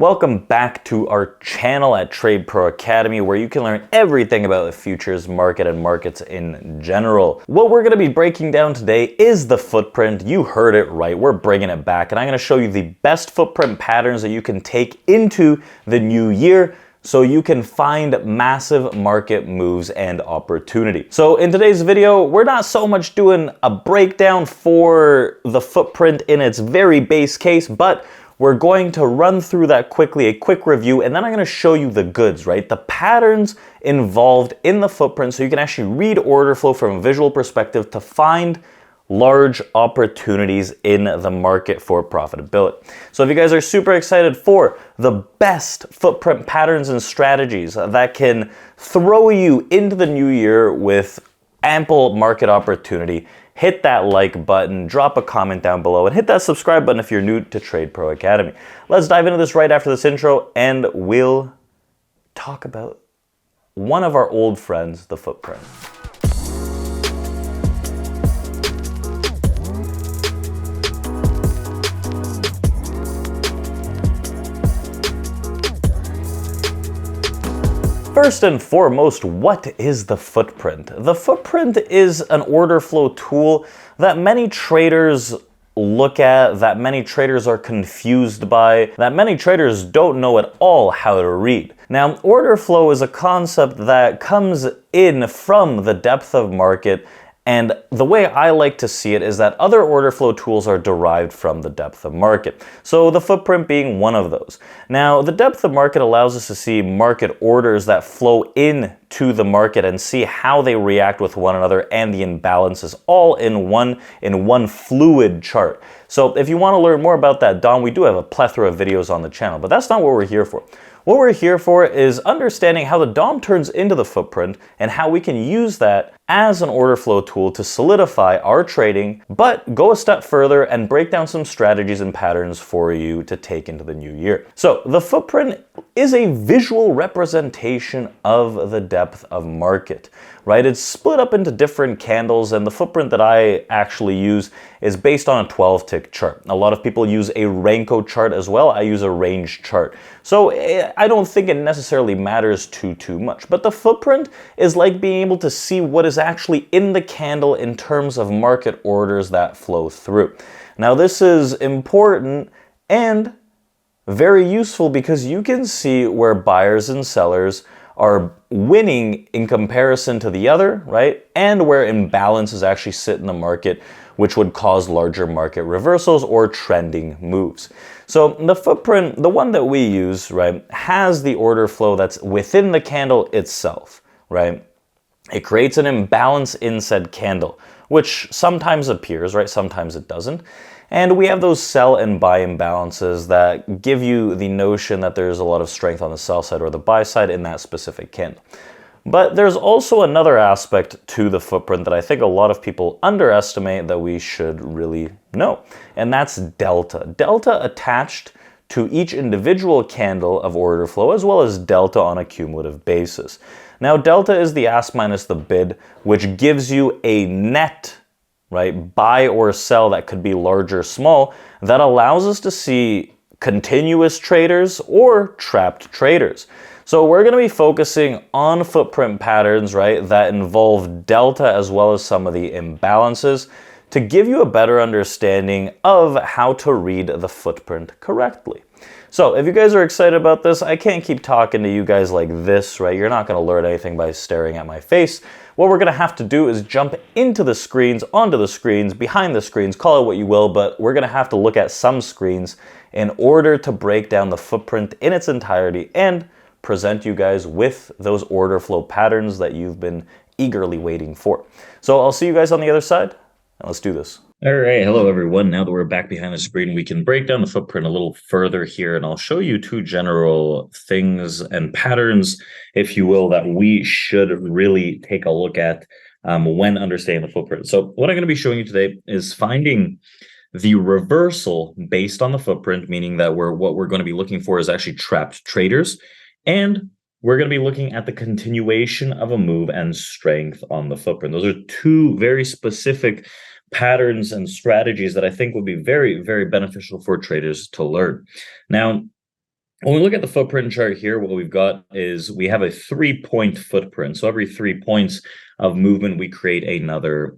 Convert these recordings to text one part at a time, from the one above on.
Welcome back to our channel at Trade Pro Academy, where you can learn everything about the futures market and markets in general. What we're going to be breaking down today is the footprint. You heard it right. We're bringing it back, and I'm going to show you the best footprint patterns that you can take into the new year so you can find massive market moves and opportunity. So in today's video, we're not so much doing a breakdown for the footprint in its very base case, but we're going to run through that quickly, a quick review, and then I'm going to show you the goods, right? The patterns involved in the footprint so you can actually read order flow from a visual perspective to find large opportunities in the market for profitability. So if you guys are super excited for the best footprint patterns and strategies that can throw you into the new year with ample market opportunity, hit that like button, drop a comment down below, and hit that subscribe button if you're new to Trade Pro Academy. Let's dive into this right after this intro, and we'll talk about one of our old friends, the footprint. First and foremost, what is the footprint? The footprint is an order flow tool that many traders look at, that many traders are confused by, that many traders don't know at all how to read. Now, order flow is a concept that comes in from the depth of market, and the way I like to see it is that other order flow tools are derived from the depth of market. So the footprint being one of those. Now, the depth of market allows us to see market orders that flow into the market and see how they react with one another and the imbalances all in one fluid chart. So if you want to learn more about that, Dom, we do have a plethora of videos on the channel, but that's not what we're here for. What we're here for is understanding how the DOM turns into the footprint and how we can use that as an order flow tool to solidify our trading, but go a step further and break down some strategies and patterns for you to take into the new year. So the footprint is a visual representation of the depth of market, right? It's split up into different candles, and the footprint that I actually use is based on a 12-tick chart. A lot of people use a Renko chart as well. I use a range chart. So I don't think it necessarily matters too much, but the footprint is like being able to see what is actually in the candle in terms of market orders that flow through. Now, this is important and very useful because you can see where buyers and sellers are winning in comparison to the other, right? And where imbalances actually sit in the market, which would cause larger market reversals or trending moves. So the footprint, the one that we use, right, has the order flow that's within the candle itself, right? It creates an imbalance in said candle, which sometimes appears, right? Sometimes it doesn't. And we have those sell and buy imbalances that give you the notion that there's a lot of strength on the sell side or the buy side in that specific candle. But there's also another aspect to the footprint that I think a lot of people underestimate that we should really know, and that's delta. Delta attached to each individual candle of order flow, as well as delta on a cumulative basis. Now, delta is the ask minus the bid, which gives you a net, right, buy or sell that could be large or small, that allows us to see continuous traders or trapped traders. So we're going to be focusing on footprint patterns, right, that involve delta as well as some of the imbalances to give you a better understanding of how to read the footprint correctly. So if you guys are excited about this, I can't keep talking to you guys like this, right? You're not going to learn anything by staring at my face. What we're going to have to do is jump into the screens, onto the screens, behind the screens, call it what you will, but we're going to have to look at some screens in order to break down the footprint in its entirety and present you guys with those order flow patterns that you've been eagerly waiting for. So I'll see you guys on the other side, and let's do this. All right, hello everyone. Now that we're back behind the screen, we can break down the footprint a little further here, and I'll show you two general things and patterns, if you will, that we should really take a look at when understanding the footprint. So what I'm going to be showing you today is finding the reversal based on the footprint, meaning that what we're going to be looking for is actually trapped traders, and we're going to be looking at the continuation of a move and strength on the footprint. Those are two very specific patterns and strategies that I think would be very, very beneficial for traders to learn. Now, When we look at the footprint chart here, what we've got is we have a 3-point footprint. So every 3 points of movement, we create another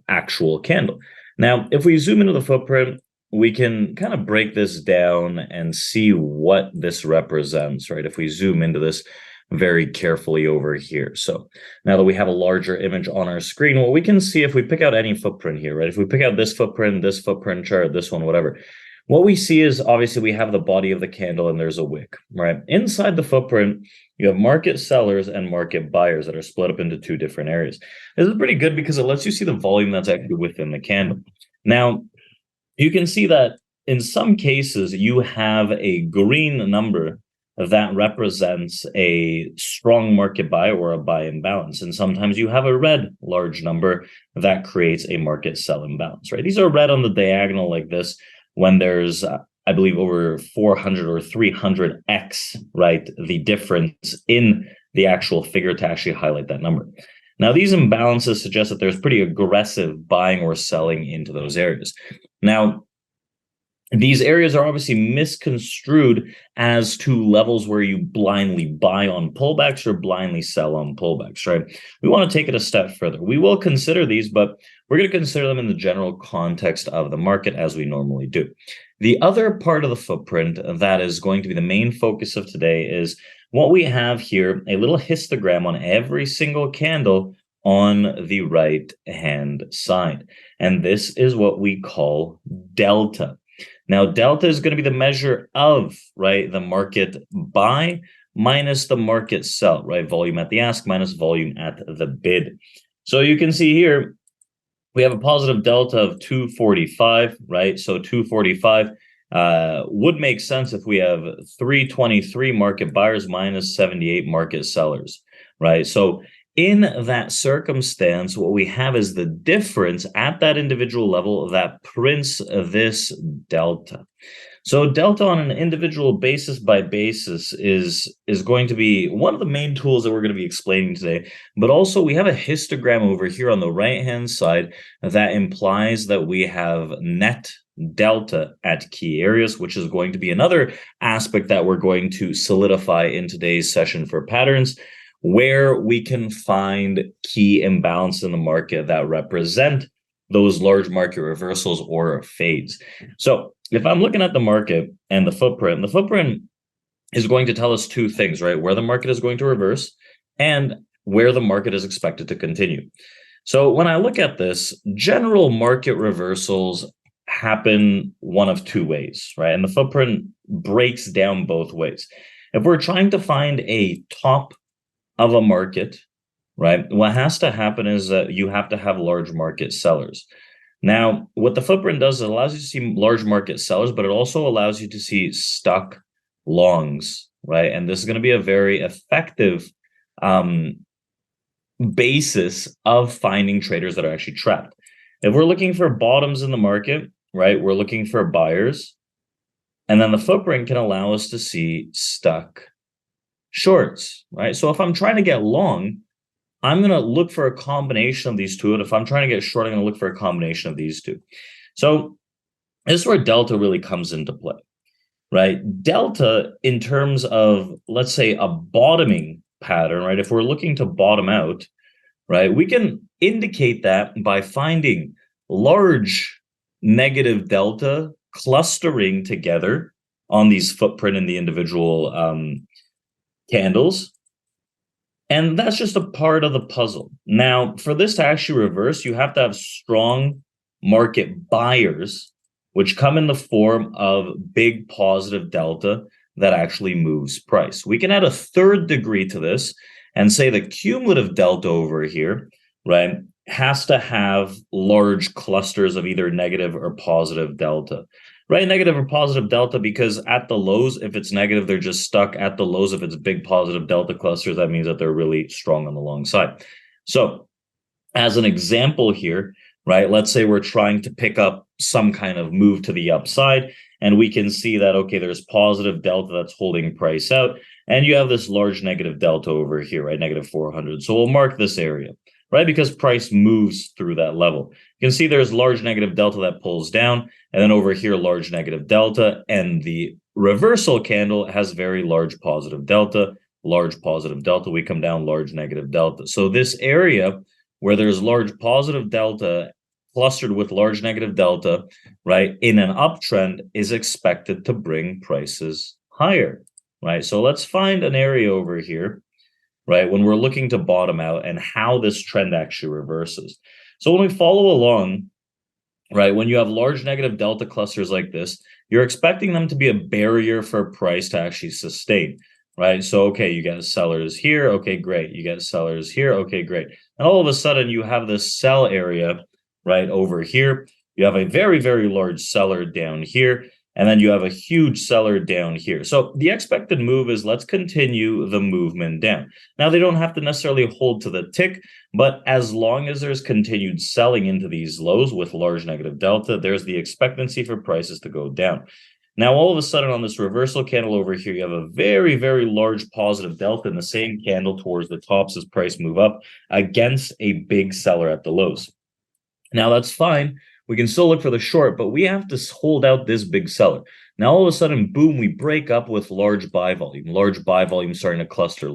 actual candle. Now, if we zoom into the footprint, we can kind of break this down and see what this represents, right? If we zoom into this very carefully over here. So now that we have a larger image on our screen, what we can see if we pick out any footprint here, right? If we pick out this footprint chart, this one, whatever, what we see is obviously we have the body of the candle and there's a wick, right? Inside the footprint, you have market sellers and market buyers that are split up into two different areas. This is pretty good because it lets you see the volume that's actually within the candle. Now, you can see that in some cases, you have a green number that represents a strong market buy or a buy imbalance. And sometimes you have a red large number that creates a market sell imbalance, right? These are red on the diagonal like this when there's, I believe, over 400 or 300x, right? The difference in the actual figure to actually highlight that number. Now, these imbalances suggest that there's pretty aggressive buying or selling into those areas. Now, these areas are obviously misconstrued as to levels where you blindly buy on pullbacks or blindly sell on pullbacks, right? We want to take it a step further. We will consider these, but we're going to consider them in the general context of the market as we normally do. The other part of the footprint that is going to be the main focus of today is what we have here, a little histogram on every single candle on the right-hand side. And this is what we call delta. Now, delta is going to be the measure of, right, the market buy minus the market sell, right? Volume at the ask minus volume at the bid. So you can see here, we have a positive delta of 245, right? So 245 would make sense if we have 323 market buyers minus 78 market sellers, right? So in that circumstance, what we have is the difference at that individual level that prints this delta. So delta on an individual basis by basis is going to be one of the main tools that we're going to be explaining today. But also we have a histogram over here on the right-hand side that implies that we have net delta at key areas, which is going to be another aspect that we're going to solidify in today's session for patterns, where we can find key imbalance in the market that represent those large market reversals or fades. So if I'm looking at the market and the footprint is going to tell us two things, right? Where the market is going to reverse and where the market is expected to continue. So when I look at this, general market reversals happen one of two ways, right? And the footprint breaks down both ways. If we're trying to find a top of a market, right, what has to happen is that you have to have large market sellers. Now, what the footprint does, it allows you to see large market sellers, but it also allows you to see stuck longs, right? And this is going to be a very effective basis of finding traders that are actually trapped. If we're looking for bottoms in the market, right, we're looking for buyers, and then the footprint can allow us to see stuck shorts, right? So if I'm trying to get long, I'm going to look for a combination of these two. And if I'm trying to get short, I'm going to look for a combination of these two. So this is where delta really comes into play, right? Delta in terms of, let's say, a bottoming pattern, right? If we're looking to bottom out, right, we can indicate that by finding large negative delta clustering together on these footprint in the individual candles. And that's just a part of the puzzle. Now, for this to actually reverse, you have to have strong market buyers, which come in the form of big positive delta that actually moves price. We can add a third degree to this and say the cumulative delta over here, right, has to have large clusters of either negative or positive delta. Right, negative or positive delta, because at the lows, if it's negative, they're just stuck. At the lows, if it's big positive delta clusters, that means that they're really strong on the long side. So as an example here, right, let's say we're trying to pick up some kind of move to the upside, and we can see that, okay, there's positive delta that's holding price out, and you have this large negative delta over here, right, negative 400. So we'll mark this area, right, because price moves through that level. You can see there's large negative delta that pulls down, and then over here, large negative delta, and the reversal candle has very large positive delta, we come down, large negative delta. So this area where there's large positive delta clustered with large negative delta, right, in an uptrend is expected to bring prices higher, right? So let's find an area over here, right, when we're looking to bottom out and how this trend actually reverses. So when we follow along, right, when you have large negative delta clusters like this, you're expecting them to be a barrier for price to actually sustain, right? So, okay, you got sellers here. Okay, great. You got sellers here. Okay, great. And all of a sudden you have this sell area right over here. You have a very, very large seller down here. And then you have a huge seller down here. So the expected move is let's continue the movement down. Now, they don't have to necessarily hold to the tick, but as long as there's continued selling into these lows with large negative delta, there's the expectancy for prices to go down. Now, all of a sudden on this reversal candle over here, you have a very, very large positive delta in the same candle towards the tops as price move up against a big seller at the lows. Now, that's fine. We can still look for the short, but we have to hold out this big seller. Now, all of a sudden, boom, we break up with large buy volume starting to cluster,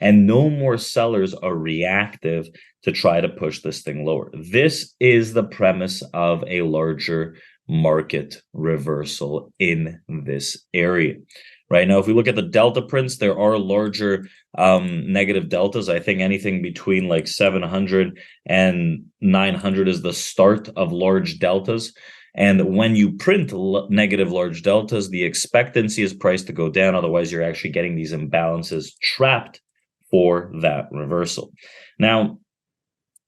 and no more sellers are reactive to try to push this thing lower. This is the premise of a larger market reversal in this area. Right now, if we look at the delta prints, there are larger negative deltas. I think anything between like 700 and 900 is the start of large deltas. And when you print negative large deltas, the expectancy is price to go down. Otherwise, you're actually getting these imbalances trapped for that reversal. Now,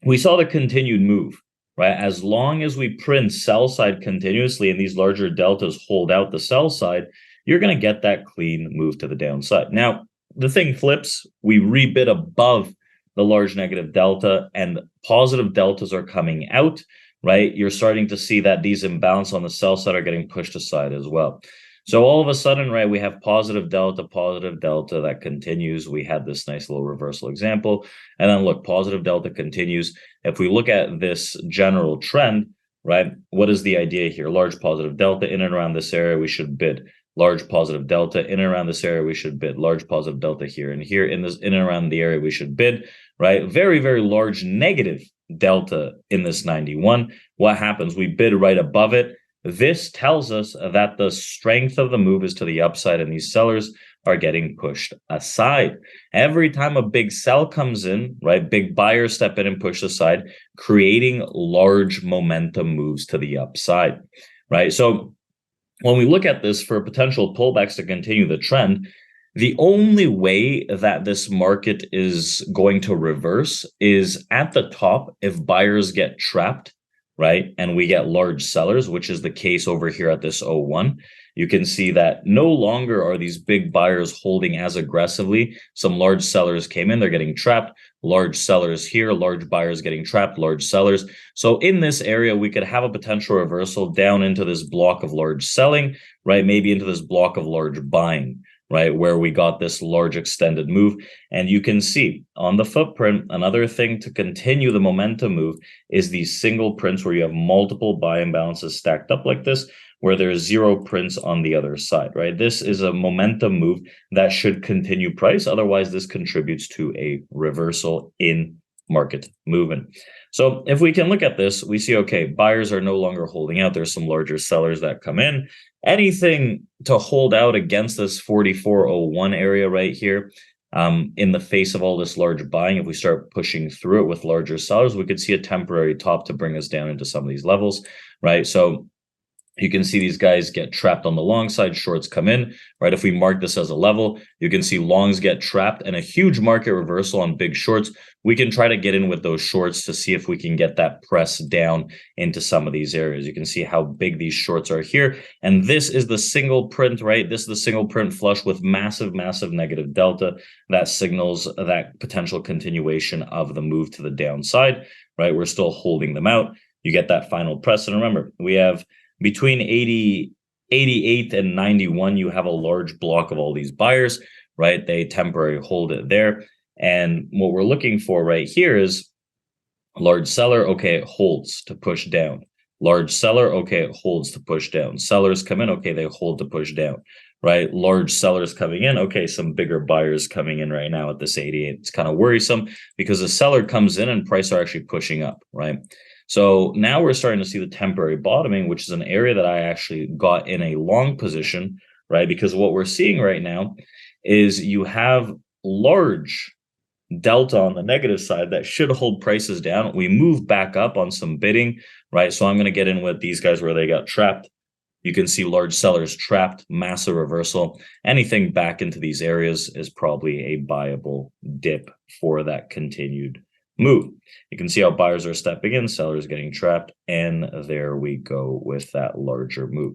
we saw the continued move, right? As long as we print sell side continuously and these larger deltas hold out the sell side, you're going to get that clean move to the downside. Now, the thing flips, we rebid above the large negative delta and positive deltas are coming out, right? You're starting to see that these imbalances on the sell side are getting pushed aside as well. So all of a sudden, right, we have positive delta that continues. We had this nice little reversal example. And then look, positive delta continues. If we look at this general trend, right, what is the idea here? Large positive delta in and around this area, we should bid. Large positive delta in and around this area, we should bid. Large positive delta here and here in and around the area, we should bid, right? Very, very large negative delta in this 91. What happens? We bid right above it. This tells us that the strength of the move is to the upside and these sellers are getting pushed aside. Every time a big sell comes in, right, big buyers step in and push aside, creating large momentum moves to the upside, right? So when we look at this for potential pullbacks to continue the trend, the only way that this market is going to reverse is at the top if buyers get trapped, right? And we get large sellers, which is the case over here at this 01. You can see that no longer are these big buyers holding as aggressively. Some large sellers came in, they're getting trapped. Large sellers here, large buyers getting trapped, large sellers. So in this area, we could have a potential reversal down into this block of large selling, right? Maybe into this block of large buying, right? Where we got this large extended move. And you can see on the footprint, another thing to continue the momentum move is these single prints where you have multiple buy imbalances stacked up like this, where there's zero prints on the other side, right? This is a momentum move that should continue price. Otherwise, this contributes to a reversal in market movement. So if we can look at this, we see, okay, buyers are no longer holding out. There's some larger sellers that come in. Anything to hold out against this 4401 area right here, in the face of all this large buying, if we start pushing through it with larger sellers, we could see a temporary top to bring us down into some of these levels, right? So you can see these guys get trapped on the long side, shorts come in, right? If we mark this as a level, you can see longs get trapped and a huge market reversal on big shorts. We can try to get in with those shorts to see if we can get that press down into some of these areas. You can see how big these shorts are here. And this is the single print, right? This is the single print flush with massive, massive negative delta that signals that potential continuation of the move to the downside, right? We're still holding them out. You get that final press. And remember, we have between 88 and 91, you have a large block of all these buyers, right? They temporarily hold it there. And what we're looking for right here is large seller, okay, it holds to push down. Large seller, okay, it holds to push down. Sellers come in, okay, they hold to push down, right? Large sellers coming in, okay, some bigger buyers coming in right now at this 88. It's kind of worrisome because the seller comes in and price are actually pushing up, right? So now we're starting to see the temporary bottoming, which is an area that I actually got in a long position, right? Because what we're seeing right now is you have large delta on the negative side that should hold prices down. We move back up on some bidding, right? So I'm going to get in with these guys where they got trapped. You can see large sellers trapped, massive reversal. Anything back into these areas is probably a buyable dip for that continued move. You can see how buyers are stepping in, sellers getting trapped, and there we go with that larger move.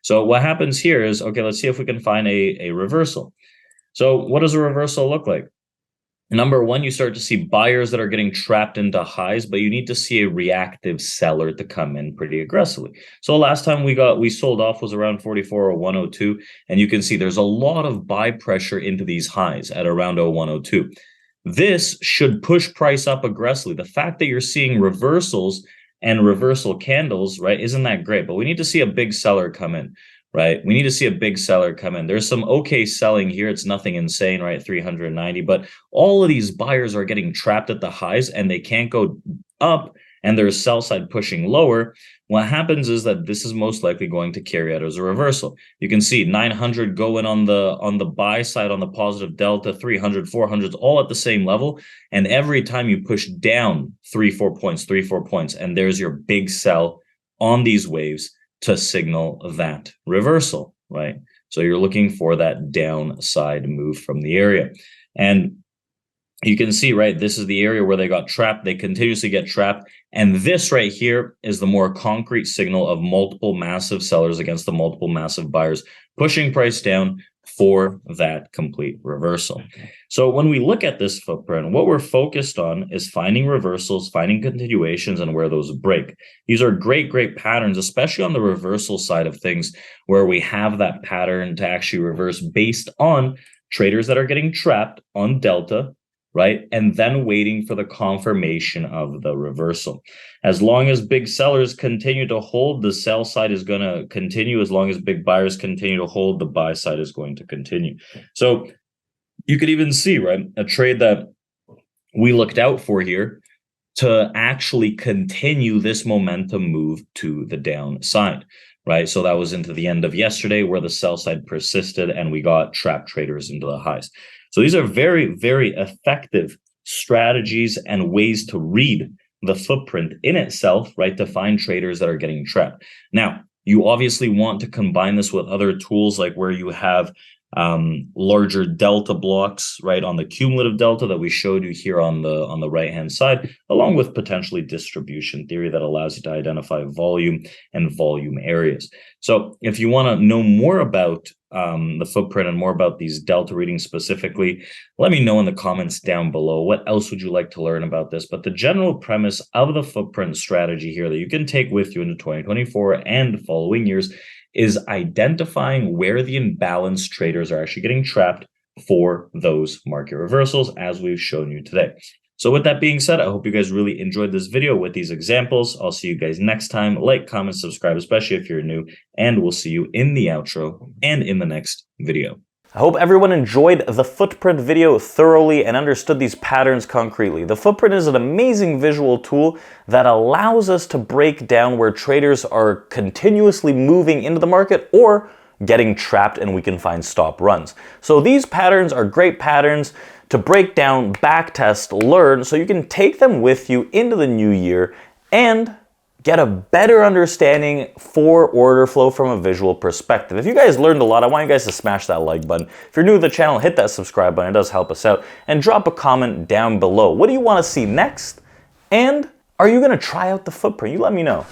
So what happens here is, okay, let's see if we can find a reversal. So what does a reversal look like? Number one, you start to see buyers that are getting trapped into highs, but you need to see a reactive seller to come in pretty aggressively. So last time we sold off was around 44 or 102, and you can see there's a lot of buy pressure into these highs at around 102. This should push price up aggressively. The fact that you're seeing reversals and reversal candles, right, isn't that great, but we need to see a big seller come in. Right, we need to see a big seller come in. There's some okay selling here. It's nothing insane, right? 390, but all of these buyers are getting trapped at the highs and they can't go up, and there's sell side pushing lower. What happens is that this is most likely going to carry out as a reversal. You can see 900 going on the buy side on the positive delta, 300, 400s all at the same level, and every time you push down 3-4 points, and there's your big sell on these waves to signal that reversal, right? So you're looking for that downside move from the area. And you can see, right, this is the area where they got trapped. They continuously get trapped. And this right here is the more concrete signal of multiple massive sellers against the multiple massive buyers pushing price down for that complete reversal. So when we look at this footprint, what we're focused on is finding reversals, finding continuations, and where those break. These are great patterns, especially on the reversal side of things, where we have that pattern to actually reverse based on traders that are getting trapped on delta, right? And then waiting for the confirmation of the reversal. As long as big sellers continue to hold, the sell side is going to continue. As long as big buyers continue to hold, the buy side is going to continue. So you could even see, right, a trade that we looked out for here to actually continue this momentum move to the downside, right? So that was into the end of yesterday where the sell side persisted and we got trap traders into the highs. So these are very effective strategies and ways to read the footprint in itself, right, to find traders that are getting trapped. Now, you obviously want to combine this with other tools like where you have larger delta blocks, right, on the cumulative delta that we showed you here on the right hand side, along with potentially distribution theory that allows you to identify volume and volume areas. So if you want to know more about the footprint and more about these delta readings specifically, let me know in the comments down below. What else would you like to learn about this? But the general premise of the footprint strategy here that you can take with you into 2024 and following years is identifying where the imbalanced traders are actually getting trapped for those market reversals, as we've shown you today. So with that being said, I hope you guys really enjoyed this video with these examples. I'll see you guys next time. Like, comment, subscribe, especially if you're new, and we'll see you in the outro and in the next video. I hope everyone enjoyed the footprint video thoroughly and understood these patterns concretely. The footprint is an amazing visual tool that allows us to break down where traders are continuously moving into the market or getting trapped, and we can find stop runs. So these patterns are great patterns to break down, backtest, learn, so you can take them with you into the new year and get a better understanding for order flow from a visual perspective. If you guys learned a lot, I want you guys to smash that like button. If you're new to the channel, hit that subscribe button. It does help us out. And drop a comment down below. What do you want to see next? And are you going to try out the footprint? You let me know.